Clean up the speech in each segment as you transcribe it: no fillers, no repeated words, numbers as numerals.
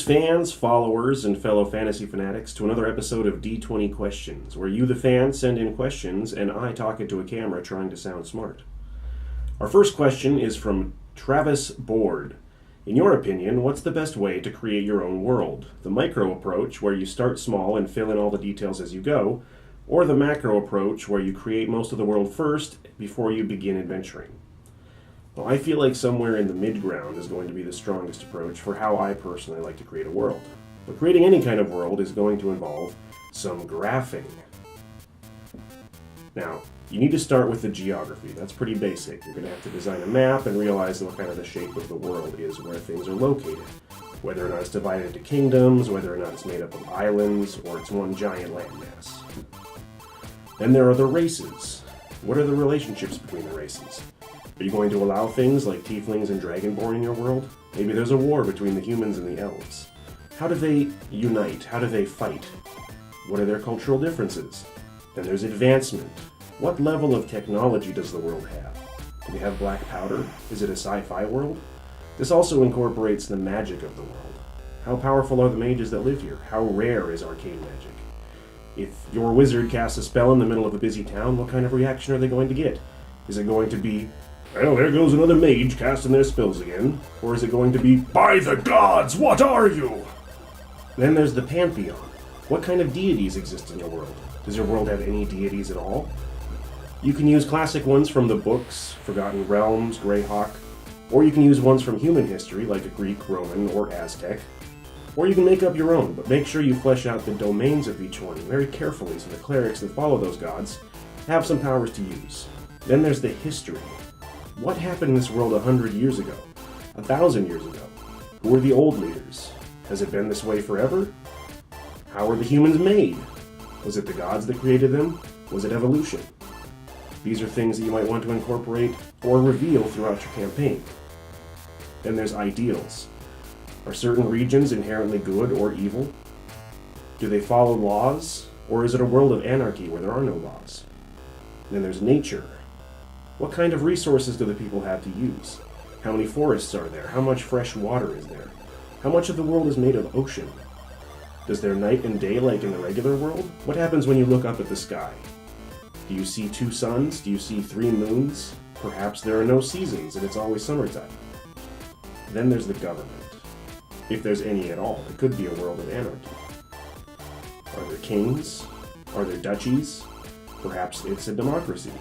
fans, followers, and fellow fantasy fanatics, to another episode of D20 Questions, where you, the fans, send in questions and I talk into a camera trying to sound smart. Our first question is from Travis Board. In your opinion, what's the best way to create your own world? The micro approach, where you start small and fill in all the details as you go, or the macro approach, where you create most of the world first before you begin adventuring? Well, I feel like somewhere in the mid-ground is going to be the strongest approach for how I personally like to create a world. But creating any kind of world is going to involve some graphing. Now, you need to start with the geography. That's pretty basic. You're going to have to design a map and realize what kind of the shape of the world is, where things are located. Whether or not it's divided into kingdoms, whether or not it's made up of islands, or it's one giant landmass. Then there are the races. What are the relationships between the races? Are you going to allow things like tieflings and dragonborn in your world? Maybe there's a war between the humans and the elves. How do they unite? How do they fight? What are their cultural differences? Then there's advancement. What level of technology does the world have? Do they have black powder? Is it a sci-fi world? This also incorporates the magic of the world. How powerful are the mages that live here? How rare is arcane magic? If your wizard casts a spell in the middle of a busy town, what kind of reaction are they going to get? Is it going to be, well, there goes another mage casting their spells again? Or is it going to be, by the gods, what are you? Then there's the pantheon. What kind of deities exist in your world? Does your world have any deities at all? You can use classic ones from the books, Forgotten Realms, Greyhawk, or you can use ones from human history like a Greek, Roman, or Aztec. Or you can make up your own, but make sure you flesh out the domains of each one very carefully so the clerics that follow those gods have some powers to use. Then there's the history. What happened in this world 100 years ago? 1,000 years ago? Who were the old leaders? Has it been this way forever? How were the humans made? Was it the gods that created them? Was it evolution? These are things that you might want to incorporate or reveal throughout your campaign. Then there's ideals. Are certain regions inherently good or evil? Do they follow laws? Or is it a world of anarchy where there are no laws? Then there's nature. What kind of resources do the people have to use? How many forests are there? How much fresh water is there? How much of the world is made of ocean? Does there night and day like in the regular world? What happens when you look up at the sky? Do you see 2 suns? Do you see 3 moons? Perhaps there are no seasons and it's always summertime. Then there's the government. If there's any at all, it could be a world of anarchy. Are there kings? Are there duchies? Perhaps it's a democracy.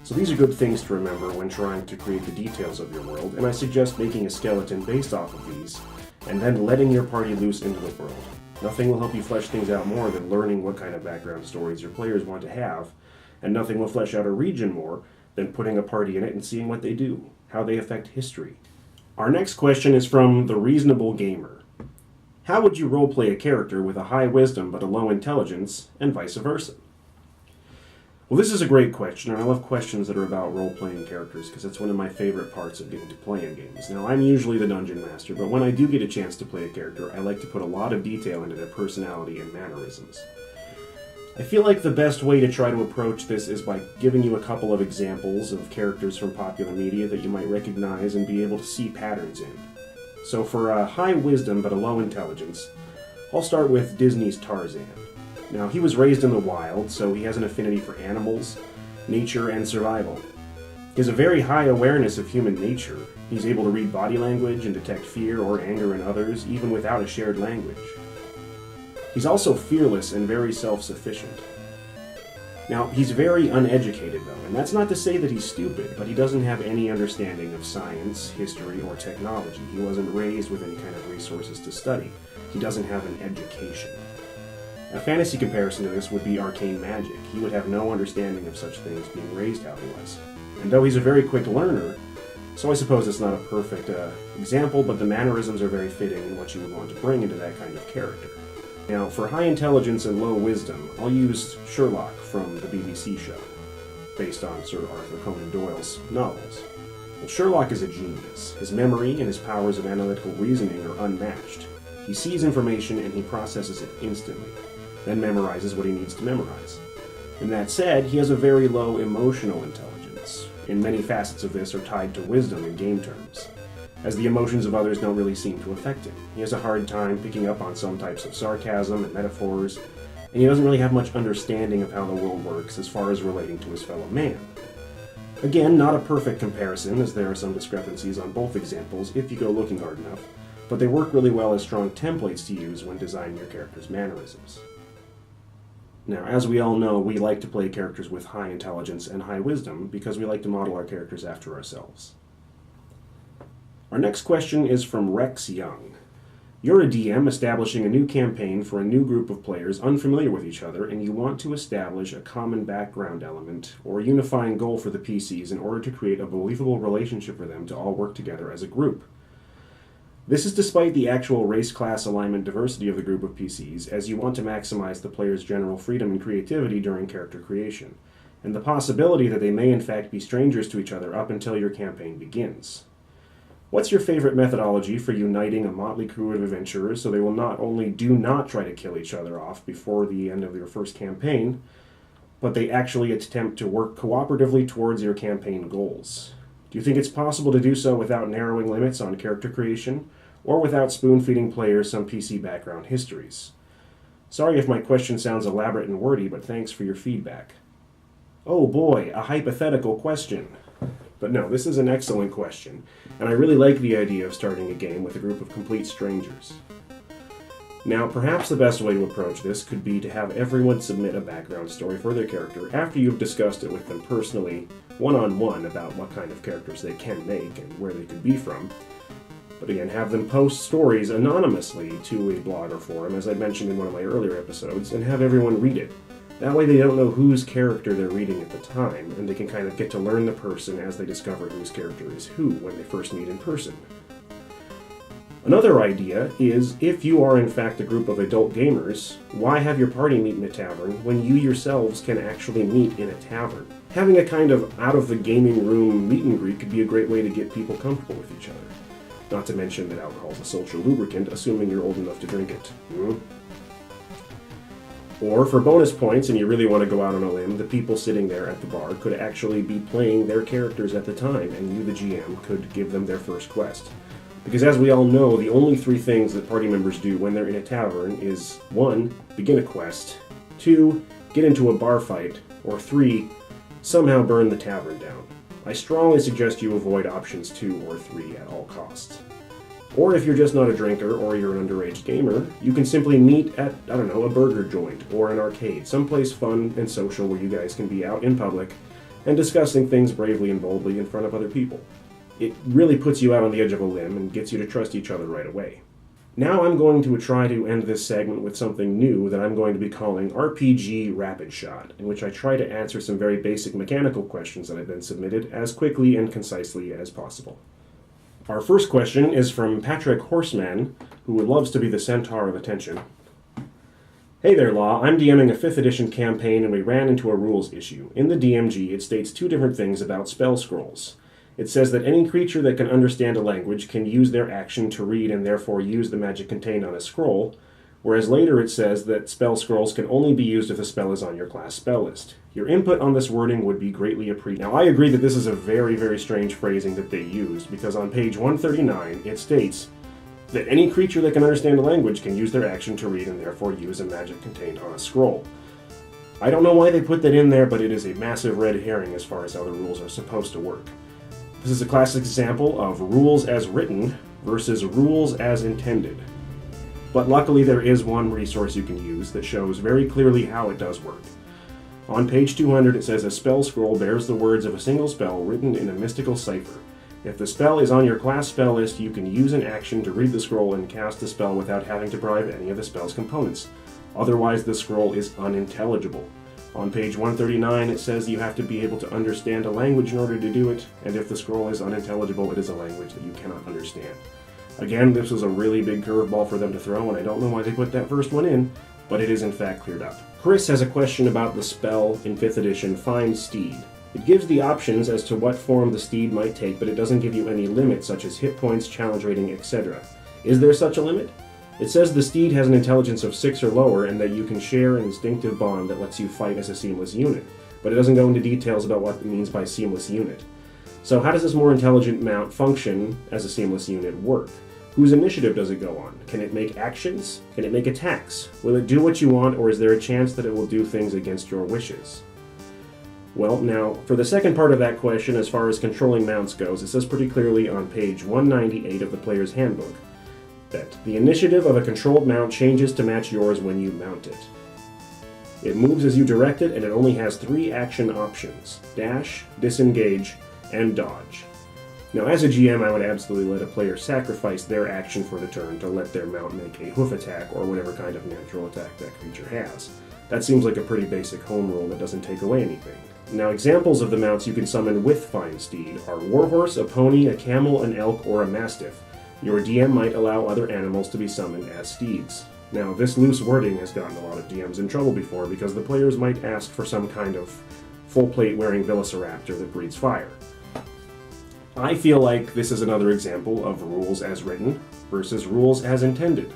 So these are good things to remember when trying to create the details of your world, and I suggest making a skeleton based off of these, and then letting your party loose into the world. Nothing will help you flesh things out more than learning what kind of background stories your players want to have, and nothing will flesh out a region more than putting a party in it and seeing what they do, how they affect history. Our next question is from The Reasonable Gamer. How would you roleplay a character with a high wisdom but a low intelligence, and vice versa? Well, this is a great question, and I love questions that are about role-playing characters, because that's one of my favorite parts of getting to play in games. Now, I'm usually the dungeon master, but when I do get a chance to play a character, I like to put a lot of detail into their personality and mannerisms. I feel like the best way to try to approach this is by giving you a couple of examples of characters from popular media that you might recognize and be able to see patterns in. So for a high wisdom but a low intelligence, I'll start with Disney's Tarzan. Now, he was raised in the wild, so he has an affinity for animals, nature, and survival. He has a very high awareness of human nature. He's able to read body language and detect fear or anger in others, even without a shared language. He's also fearless and very self-sufficient. Now, he's very uneducated, though, and that's not to say that he's stupid, but he doesn't have any understanding of science, history, or technology. He wasn't raised with any kind of resources to study. He doesn't have an education. A fantasy comparison to this would be arcane magic. He would have no understanding of such things being raised how he was. And though he's a very quick learner, so I suppose it's not a perfect example, but the mannerisms are very fitting in what you would want to bring into that kind of character. Now, for high intelligence and low wisdom, I'll use Sherlock from the BBC show, based on Sir Arthur Conan Doyle's novels. Well, Sherlock is a genius. His memory and his powers of analytical reasoning are unmatched. He sees information and he processes it instantly, then memorizes what he needs to memorize. And that said, he has a very low emotional intelligence, and many facets of this are tied to wisdom in game terms. as the emotions of others don't really seem to affect him. He has a hard time picking up on some types of sarcasm and metaphors, and he doesn't really have much understanding of how the world works as far as relating to his fellow man. Again, not a perfect comparison, as there are some discrepancies on both examples if you go looking hard enough, but they work really well as strong templates to use when designing your character's mannerisms. Now, as we all know, we like to play characters with high intelligence and high wisdom because we like to model our characters after ourselves. Our next question is from Rex Young. You're a DM establishing a new campaign for a new group of players unfamiliar with each other, and you want to establish a common background element or unifying goal for the PCs in order to create a believable relationship for them to all work together as a group. This is despite the actual race, class, alignment, diversity of the group of PCs, as you want to maximize the player's general freedom and creativity during character creation, and the possibility that they may in fact be strangers to each other up until your campaign begins. What's your favorite methodology for uniting a motley crew of adventurers so they will not only do not try to kill each other off before the end of your first campaign, but they actually attempt to work cooperatively towards your campaign goals? Do you think it's possible to do so without narrowing limits on character creation, or without spoon-feeding players some PC background histories? Sorry if my question sounds elaborate and wordy, but thanks for your feedback. Oh boy, a hypothetical question. But no, this is an excellent question, and I really like the idea of starting a game with a group of complete strangers. Now, perhaps the best way to approach this could be to have everyone submit a background story for their character after you've discussed it with them personally, one-on-one, about what kind of characters they can make and where they could be from. But again, have them post stories anonymously to a blog or forum, as I mentioned in one of my earlier episodes, and have everyone read it. That way they don't know whose character they're reading at the time, and they can kind of get to learn the person as they discover whose character is who when they first meet in person. Another idea is, if you are in fact a group of adult gamers, why have your party meet in a tavern when you yourselves can actually meet in a tavern? Having a kind of out-of-the-gaming room meet and greet could be a great way to get people comfortable with each other. Not to mention that alcohol is a social lubricant, assuming you're old enough to drink it. Or, for bonus points, and you really want to go out on a limb, the people sitting there at the bar could actually be playing their characters at the time, and you, the GM, could give them their first quest. Because as we all know, the only three things that party members do when they're in a tavern is 1. Begin a quest, 2. Get into a bar fight, or 3. Somehow burn the tavern down. I strongly suggest you avoid options 2 or 3 at all costs. Or if you're just not a drinker or you're an underage gamer, you can simply meet at, a burger joint or an arcade, someplace fun and social where you guys can be out in public and discussing things bravely and boldly in front of other people. It really puts you out on the edge of a limb and gets you to trust each other right away. Now I'm going to try to end this segment with something new that I'm going to be calling RPG Rapid Shot, in which I try to answer some very basic mechanical questions that have been submitted as quickly and concisely as possible. Our first question is from Patrick Horseman, who loves to be the centaur of attention. Hey there, Law. I'm DMing a 5th edition campaign and we ran into a rules issue. In the DMG, it states 2 different things about spell scrolls. It says that any creature that can understand a language can use their action to read and therefore use the magic contained on a scroll, whereas later it says that spell scrolls can only be used if the spell is on your class spell list. Your input on this wording would be greatly appreciated. Now, I agree that this is a very, very strange phrasing that they used, because on page 139 it states that any creature that can understand a language can use their action to read and therefore use a magic contained on a scroll. I don't know why they put that in there, but it is a massive red herring as far as how the rules are supposed to work. This is a classic example of rules as written versus rules as intended. But luckily there is one resource you can use that shows very clearly how it does work. On page 200 it says a spell scroll bears the words of a single spell written in a mystical cipher. If the spell is on your class spell list, you can use an action to read the scroll and cast the spell without having to bribe any of the spell's components. Otherwise the scroll is unintelligible. On page 139 it says you have to be able to understand a language in order to do it, and if the scroll is unintelligible, it is a language that you cannot understand. Again, this was a really big curveball for them to throw, and I don't know why they put that first one in, but it is in fact cleared up. Chris has a question about the spell in 5th edition, Find Steed. It gives the options as to what form the steed might take, but it doesn't give you any limits such as hit points, challenge rating, etc. Is there such a limit? It says the steed has an intelligence of 6 or lower and that you can share an instinctive bond that lets you fight as a seamless unit, but it doesn't go into details about what it means by seamless unit. So how does this more intelligent mount function as a seamless unit work? Whose initiative does it go on? Can it make actions? Can it make attacks? Will it do what you want, or is there a chance that it will do things against your wishes? Well, now, for the second part of that question, as far as controlling mounts goes, it says pretty clearly on page 198 of the player's handbook that the initiative of a controlled mount changes to match yours when you mount it. It moves as you direct it, and it only has 3 action options: dash, disengage, and dodge. Now, as a GM, I would absolutely let a player sacrifice their action for the turn to let their mount make a hoof attack or whatever kind of natural attack that creature has. That seems like a pretty basic home rule that doesn't take away anything. Now, examples of the mounts you can summon with Fine Steed are Warhorse, a pony, a camel, an elk, or a mastiff. Your DM might allow other animals to be summoned as steeds. Now, this loose wording has gotten a lot of DMs in trouble before because the players might ask for some kind of full-plate wearing Velociraptor that breathes fire. I feel like this is another example of rules as written versus rules as intended.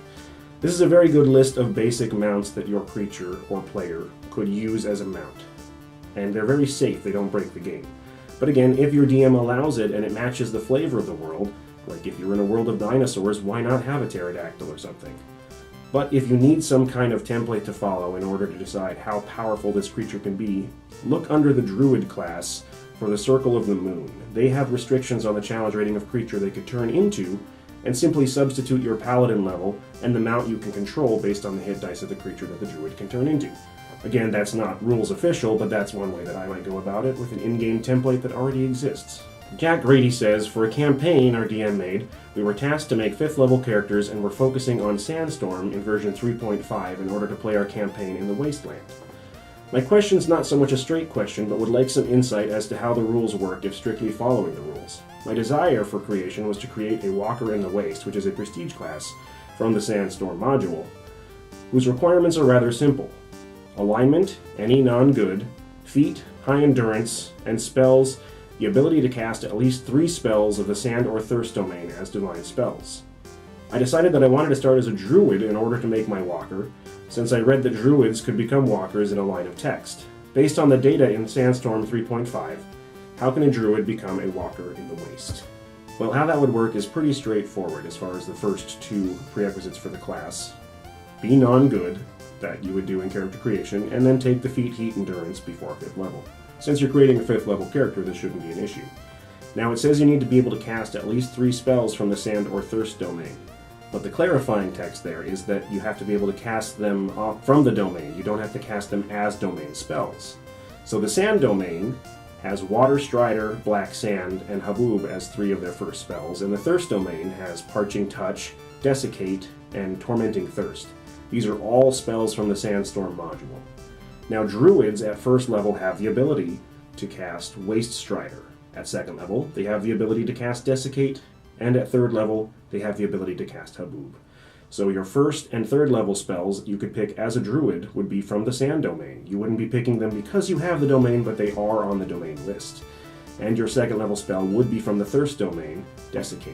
This is a very good list of basic mounts that your creature or player could use as a mount. And they're very safe, they don't break the game. But again, if your DM allows it and it matches the flavor of the world, like if you're in a world of dinosaurs, why not have a pterodactyl or something? But if you need some kind of template to follow in order to decide how powerful this creature can be, look under the Druid class for the Circle of the Moon. They have restrictions on the challenge rating of creature they could turn into, and simply substitute your Paladin level and the mount you can control based on the hit dice of the creature that the Druid can turn into. Again, that's not rules official, but that's one way that I might go about it with an in-game template that already exists. Jack Grady says, for a campaign our DM made, we were tasked to make 5th level characters and were focusing on Sandstorm in version 3.5 in order to play our campaign in the Wasteland. My question's not so much a straight question, but would like some insight as to how the rules worked if strictly following the rules. My desire for creation was to create a Walker in the Waste, which is a prestige class, from the Sandstorm module, whose requirements are rather simple. Alignment, any non-good, feat, high endurance, and spells, the ability to cast at least 3 spells of the Sand or Thirst domain as divine spells. I decided that I wanted to start as a druid in order to make my walker, since I read that druids could become walkers in a line of text. Based on the data in Sandstorm 3.5, how can a druid become a walker in the waste? Well, how that would work is pretty straightforward as far as the first 2 prerequisites for the class. Be non-good, that you would do in character creation, and then take the feat, heat, endurance before 5th level. Since you're creating a 5th level character, this shouldn't be an issue. Now, it says you need to be able to cast at least 3 spells from the Sand or Thirst domain. But the clarifying text there is that you have to be able to cast them off from the domain. You don't have to cast them as domain spells. So the Sand domain has Water Strider, Black Sand, and HABOOB as 3 of their first spells, and the Thirst domain has Parching Touch, Desiccate, and Tormenting Thirst. These are all spells from the Sandstorm module. Now, druids at 1st level have the ability to cast Waste Strider. At 2nd level, they have the ability to cast Desiccate, and at 3rd level, they have the ability to cast HABOOB. So your 1st and 3rd level spells you could pick as a druid would be from the Sand domain. You wouldn't be picking them because you have the domain, but they are on the domain list. And your 2nd level spell would be from the Thirst domain, Desiccate.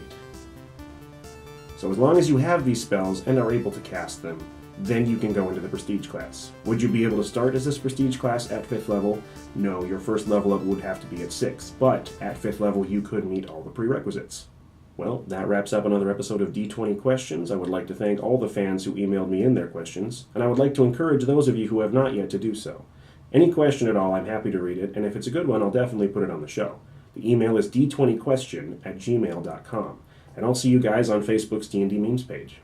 So as long as you have these spells and are able to cast them, then you can go into the Prestige class. Would you be able to start as this Prestige class at 5th level? No, your first level up would have to be at 6th, but at 5th level you could meet all the prerequisites. Well, that wraps up another episode of D20 Questions. I would like to thank all the fans who emailed me in their questions, and I would like to encourage those of you who have not yet to do so. Any question at all, I'm happy to read it, and if it's a good one, I'll definitely put it on the show. The email is d20question@gmail.com, and I'll see you guys on Facebook's D&D Memes page.